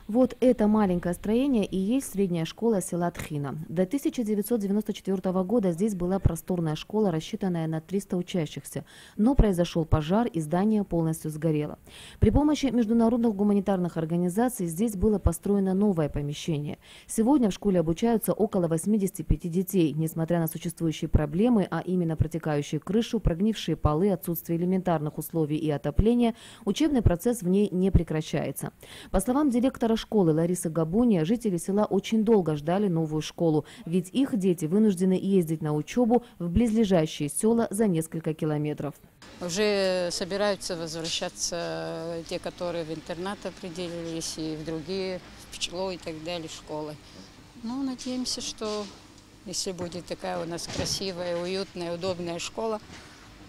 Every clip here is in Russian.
Вот это маленькое строение и есть средняя школа села Тхина. До 1994 года здесь была просторная школа, рассчитанная на 300 учащихся. Но произошел пожар, и здание полностью сгорело. При помощи международных гуманитарных организаций здесь было построено новое помещение. Сегодня в школе обучаются около 85 детей. Несмотря на существующие проблемы, а именно протекающую крышу, прогнившие полы, отсутствие элементарных условий и отопления, учебный процесс в ней не прекращается. По словам директора школы Ларисы Габуния, жители села очень долго ждали новую школу, ведь их дети вынуждены ездить на учебу в близлежащие села за несколько километров. Уже собираются возвращаться те, которые в интернат определились, и в другие, в ЧЛО и так далее, школы. Ну, надеемся, что если будет такая у нас красивая, уютная, удобная школа,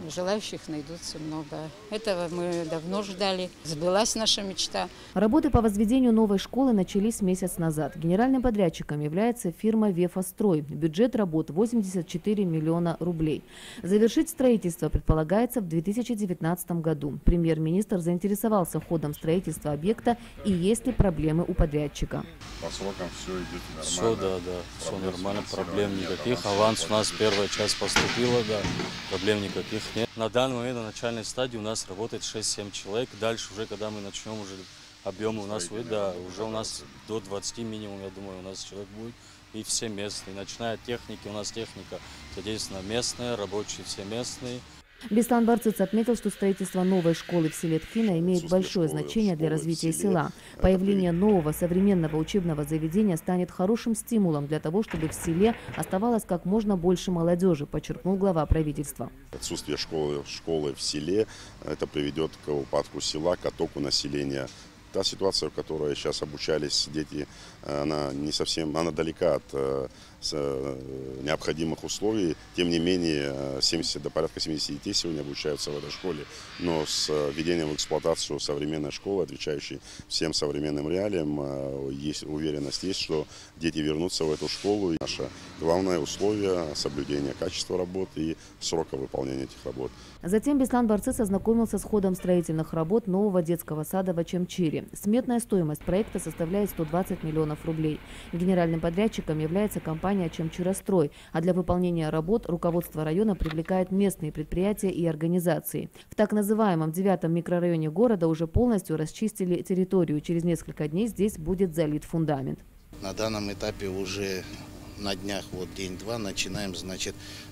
желающих найдутся много. Этого мы давно ждали. Сбылась наша мечта. Работы по возведению новой школы начались месяц назад. Генеральным подрядчиком является фирма «Вефастрой». Бюджет работ 84 миллиона рублей. Завершить строительство предполагается в 2019 году. Премьер-министр заинтересовался ходом строительства объекта и есть ли проблемы у подрядчика. По срокам все идет нормально? Все, да, все нормально, проблем никаких. Аванс у нас первая часть поступила, да, проблем никаких нет. На данный момент на начальной стадии у нас работает 6-7 человек. Дальше уже, когда мы начнем, уже объемы у нас, да, уже у нас до 20 минимум, я думаю, у нас человек будет. И все местные, начиная от техники, у нас техника, соответственно, местная, рабочие все местные. Беслан Барцыц отметил, что строительство новой школы в селе Тхина имеет большое значение для развития села. Появление нового современного учебного заведения станет хорошим стимулом для того, чтобы в селе оставалось как можно больше молодежи, подчеркнул глава правительства. Отсутствие школы в селе, это приведет к упадку села, к оттоку населения. Та ситуация, в которой сейчас обучались дети, она не совсем, она далека от необходимых условий. Тем не менее, до порядка 70 детей сегодня обучаются в этой школе. Но с введением в эксплуатацию современной школы, отвечающей всем современным реалиям, есть уверенность, что дети вернутся в эту школу. И наше главное условие – соблюдение качества работ и срока выполнения этих работ. Затем Беслан Барцыц ознакомился с ходом строительных работ нового детского сада в Ачамчире. Сметная стоимость проекта составляет 120 миллионов рублей. Генеральным подрядчиком является компания «Ачамчирострой», а для выполнения работ руководство района привлекает местные предприятия и организации. В так называемом 9-м микрорайоне города уже полностью расчистили территорию. Через несколько дней здесь будет залит фундамент. На данном этапе уже на днях, день-два, начинаем,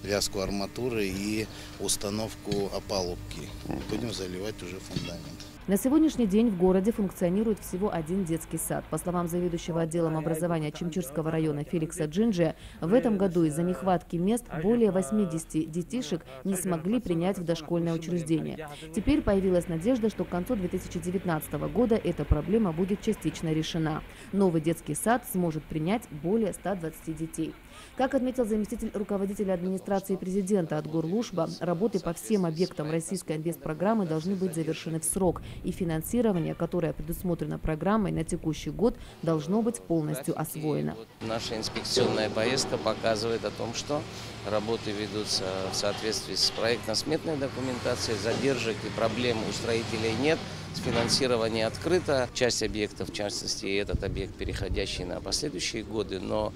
вязку арматуры и установку опалубки. Будем заливать уже фундамент. На сегодняшний день в городе функционирует всего один детский сад. По словам заведующего отделом образования Ачамчирского района Феликса Джинджия, в этом году из-за нехватки мест более 80 детишек не смогли принять в дошкольное учреждение. Теперь появилась надежда, что к концу 2019 года эта проблема будет частично решена. Новый детский сад сможет принять более 120 детей. Как отметил заместитель руководителя администрации президента Атгур Лушба, работы по всем объектам российской инвестпрограммы должны быть завершены в срок, и финансирование, которое предусмотрено программой на текущий год, должно быть полностью освоено. Наша инспекционная поездка показывает о том, что работы ведутся в соответствии с проектно-сметной документацией, задержек и проблем у строителей нет. Финансирование открыто, часть объектов, в частности этот объект, переходящий на последующие годы, но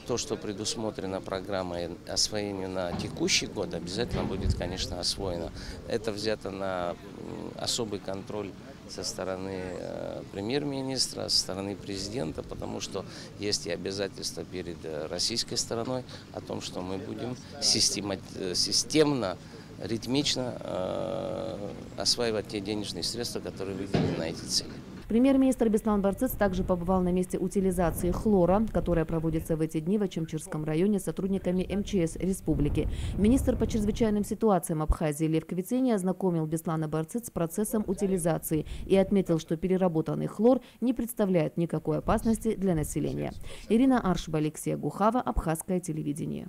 то, что предусмотрено программой освоению на текущий год, обязательно будет, конечно, освоено. Это взято на особый контроль со стороны премьер-министра, со стороны президента, потому что есть и обязательства перед российской стороной о том, что мы будем системно, ритмично осваивать те денежные средства, которые выделены на эти цели. Премьер-министр Беслан Барцыц также побывал на месте утилизации хлора, которая проводится в эти дни в Ачамчирском районе сотрудниками МЧС республики. Министр по чрезвычайным ситуациям Абхазии Лев Квицени ознакомил Беслана Барцыц с процессом утилизации и отметил, что переработанный хлор не представляет никакой опасности для населения. Ирина Аршба, Алексей Гухава, Абхазское телевидение.